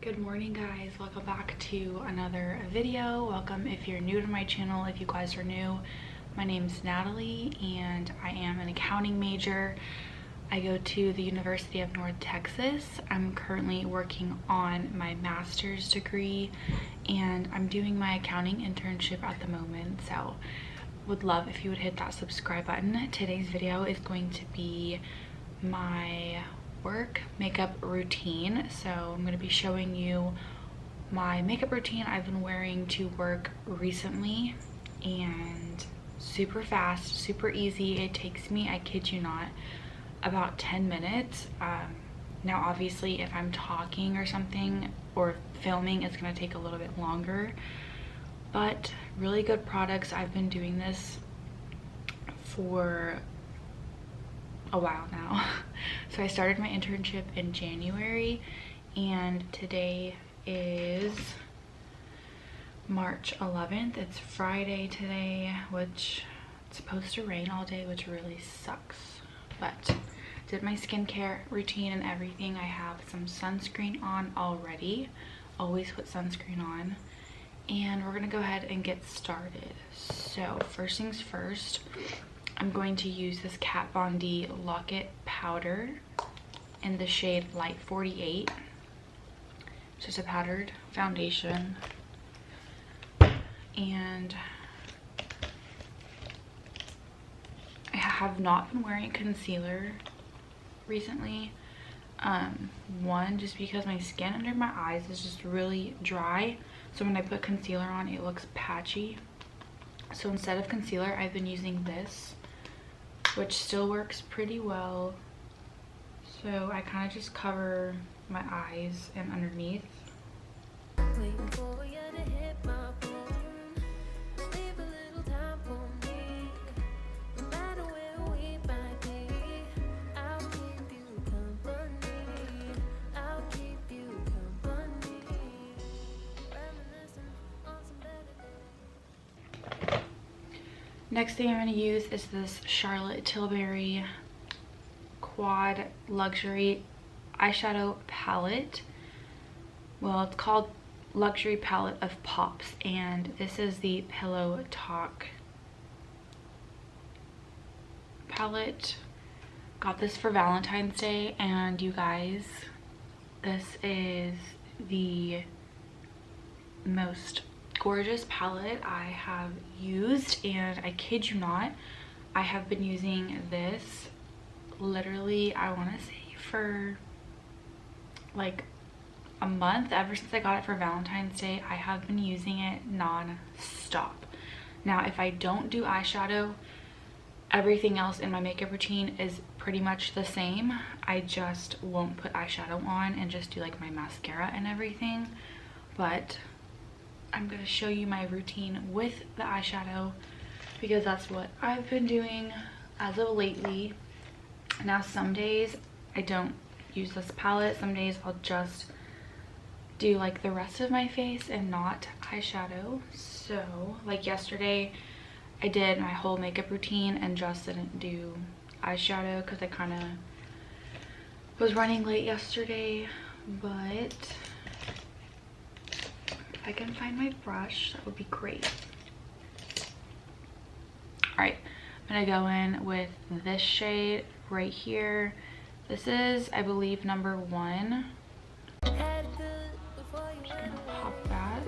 Good morning, guys. Welcome back to another video. Welcome if you're new to my channel. If you guys are new, my name's Natalie and I am an accounting major. I go to the University of North Texas. I'm currently working on my master's degree and I'm doing my accounting internship at the moment, so would love if you would hit that subscribe button. Today's video is going to be my work makeup routine. So I'm going to be showing you my makeup routine I've been wearing to work recently, and super fast, super easy. It takes me, I kid you not, about 10 minutes. Now obviously if I'm talking or something or filming, it's going to take a little bit longer, but really good products. I've been doing this for a while now. So I started my internship in January and today is March 11th. It's Friday today, which it's supposed to rain all day, which really sucks. But did my skincare routine and everything. I have some sunscreen on already. Always put sunscreen on. And we're gonna go ahead and get started. So first things first, I'm going to use this Kat Von D Lock-It powder in the shade Light 48. It's just a powdered foundation. And I have not been wearing concealer recently. One, just because my skin under my eyes is just really dry. So when I put concealer on, it looks patchy. So instead of concealer, I've been using this, which still works pretty well. So I kind of just cover my eyes and underneath. Next thing I'm going to use is this Charlotte Tilbury Quad Luxury Eyeshadow Palette. Well, it's called Luxury Palette of Pops, and this is the Pillow Talk palette. Got this for Valentine's Day, and you guys, this is the most gorgeous palette I have used, and I kid you not, I have been using this literally, I want to say for like a month. Ever since I got it for Valentine's Day, I have been using it non-stop. Now if I don't do eyeshadow, everything else in my makeup routine is pretty much the same. I just won't put eyeshadow on and just do like my mascara and everything. But I'm going to show you my routine with the eyeshadow because that's what I've been doing as of lately. Now some days I don't use this palette. Some days I'll just do like the rest of my face and not eyeshadow. So like yesterday I did my whole makeup routine and just didn't do eyeshadow because I kind of was running late yesterday. But if I can find my brush, that would be great. Alright, I'm gonna go in with this shade right here. This is, I believe, number 1. Just gonna pop that.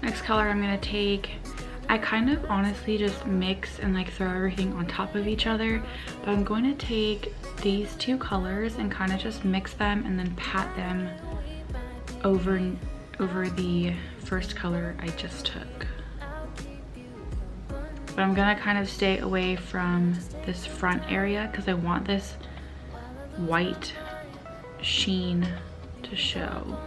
Next color I'm gonna take, I kind of honestly just mix and like throw everything on top of each other, but I'm going to take these two colors and kind of just mix them and then pat them over the first color I just took. But I'm gonna kind of stay away from this front area because I want this white sheen to show.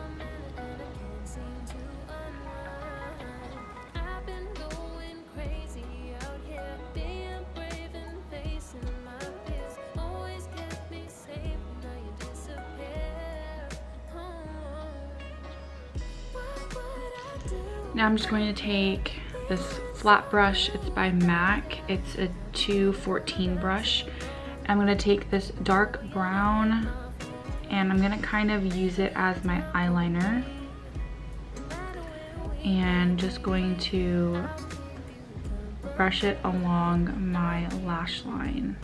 Now I'm just going to take this flat brush. It's by MAC. It's a 214 brush. I'm going to take this dark brown and I'm going to kind of use it as my eyeliner. And just going to brush it along my lash line.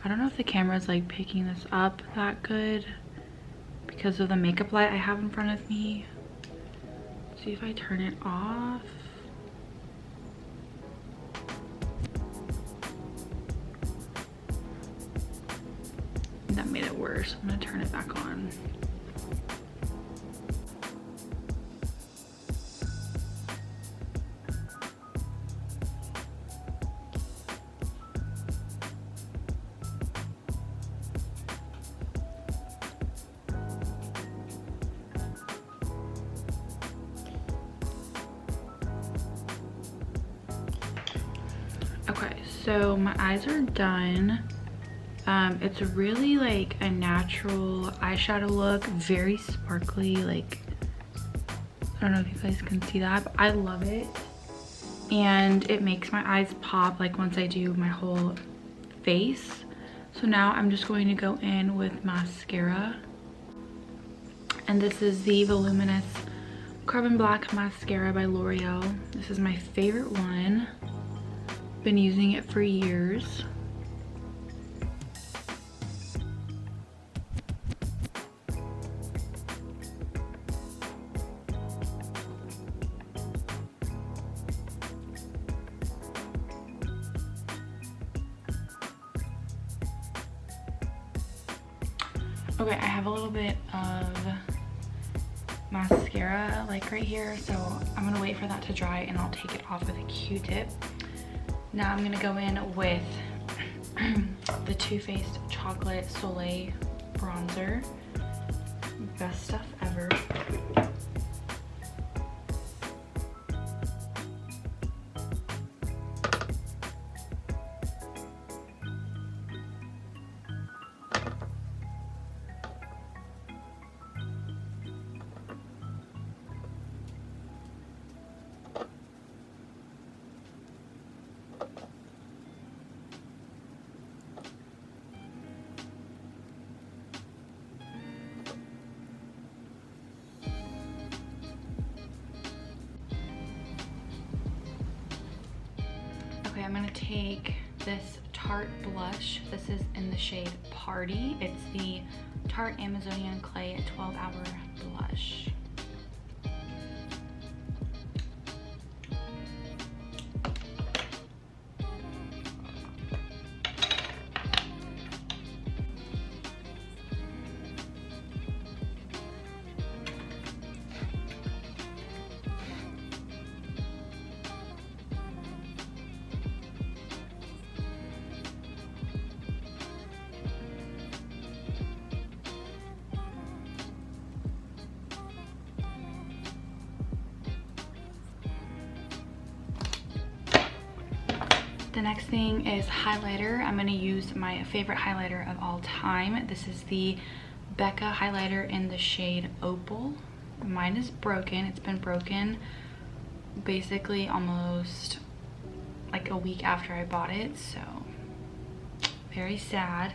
I don't know if the camera is like picking this up that good because of the makeup light I have in front of me. Let's see if I turn it off. That made it worse. I'm gonna turn it back on. Okay, so my eyes are done. It's really like a natural eyeshadow look, very sparkly, like, I don't know if you guys can see that, but I love it. And it makes my eyes pop like once I do my whole face. So now I'm just going to go in with mascara. And this is the Voluminous Carbon Black Mascara by Loreal. This is my favorite one. Been using it for years. Okay, I have a little bit of mascara like right here, so I'm gonna wait for that to dry and I'll take it off with a Q-tip. Now I'm gonna go in with the Too Faced Chocolate Soleil bronzer. Best stuff ever. Okay, I'm gonna take this Tarte blush. This is in the shade Paaarty. It's the Tarte Amazonian Clay 12-Hour Blush. The next thing is highlighter. I'm going to use my favorite highlighter of all time. This is the Becca highlighter in the shade Opal. Mine is broken. It's been broken basically almost like a week after I bought it, so very sad.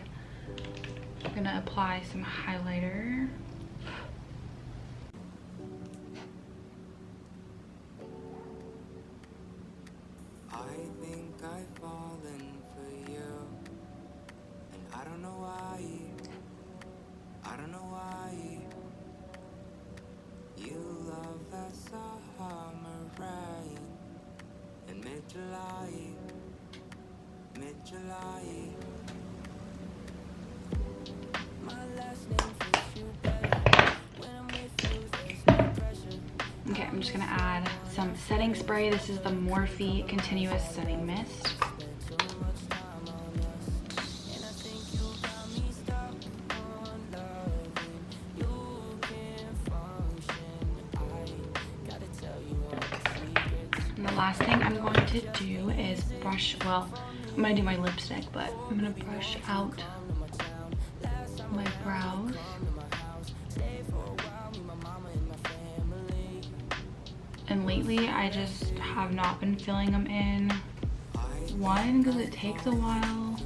I'm going to apply some highlighter. I've fallen for you, and I don't know why. I don't know why. You love that summer rain in mid-July, mid-July. My last name fits you better. When I'm with you, there's no pressure. Okay, I'm just gonna add some setting spray. This is the Morphe Continuous Setting Mist. And the last thing I'm going to do is brush, well, I'm gonna do my lipstick, but I'm gonna brush out my brows. And lately I just have not been filling them in. One, because it takes a while,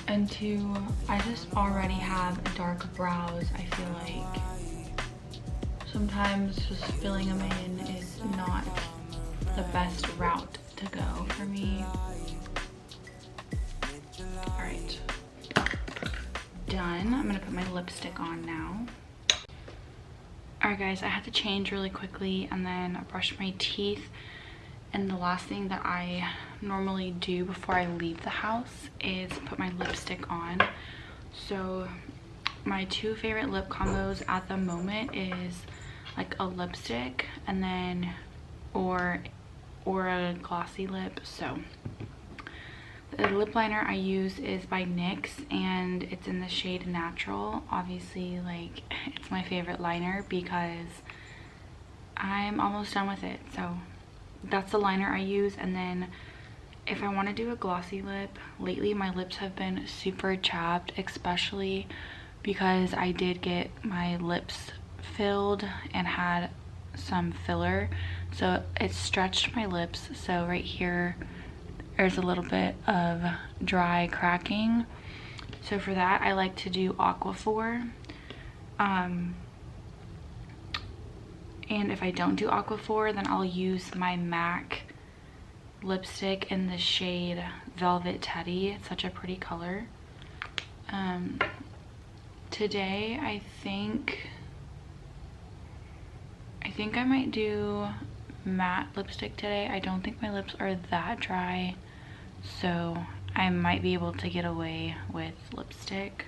and two, I just already have dark brows. I feel like sometimes just filling them in is not the best route to go for me. All right, done. I'm gonna put my lipstick on now. All right guys, I had to change really quickly and then brush my teeth. And the last thing that I normally do before I leave the house is put my lipstick on. So my two favorite lip combos at the moment is like a lipstick and then or a glossy lip. So the lip liner I use is by NYX and it's in the shade Natural. Obviously, like, it's my favorite liner because I'm almost done with it. So that's the liner I use. And then if I want to do a glossy lip, lately my lips have been super chapped, especially because I did get my lips filled and had some filler, so it stretched my lips. So right here there's a little bit of dry cracking. So for that I like to do Aquaphor. And if I don't do Aquaphor, then I'll use my MAC lipstick in the shade Velvet Teddy. It's such a pretty color. Today I think I might do matte lipstick today. I don't think my lips are that dry, so I might be able to get away with lipstick.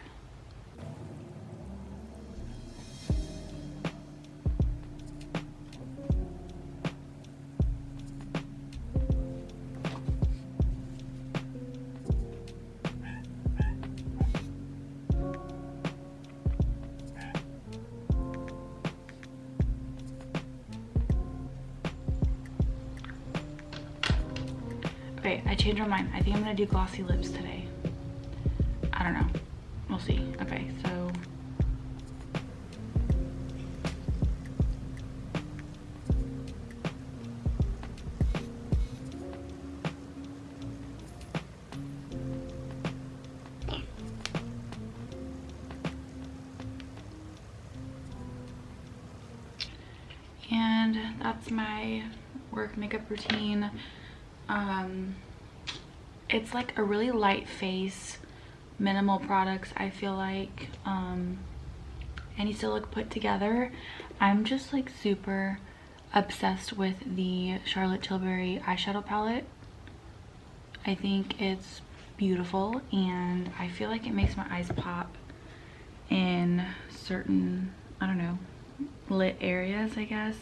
Okay, I changed my mind. I think I'm gonna do glossy lips today. I don't know. We'll see. Okay, so and that's my work makeup routine. It's like a really light face, minimal products, I feel like, and you still look put together. I'm just like super obsessed with the Charlotte Tilbury eyeshadow palette. I think it's beautiful and I feel like it makes my eyes pop in certain, I don't know, lit areas, I guess.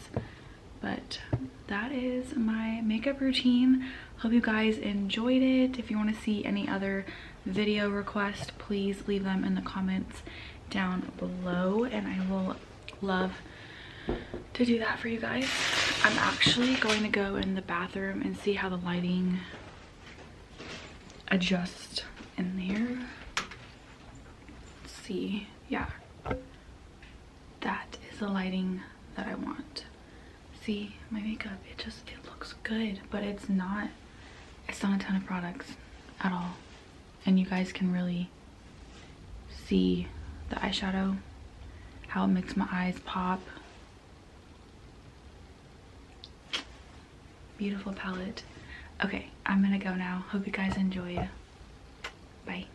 But that is my makeup routine. Hope you guys enjoyed it. If you want to see any other video requests, please leave them in the comments down below and I will love to do that for you guys. I'm actually going to go in the bathroom and see how the lighting adjusts in there. Let's see. Yeah, that is the lighting that I want. See, my makeup, it looks good, but it's not a ton of products at all. And you guys can really see the eyeshadow, how it makes my eyes pop. Beautiful palette. Okay, I'm gonna go now. Hope you guys enjoy. Bye.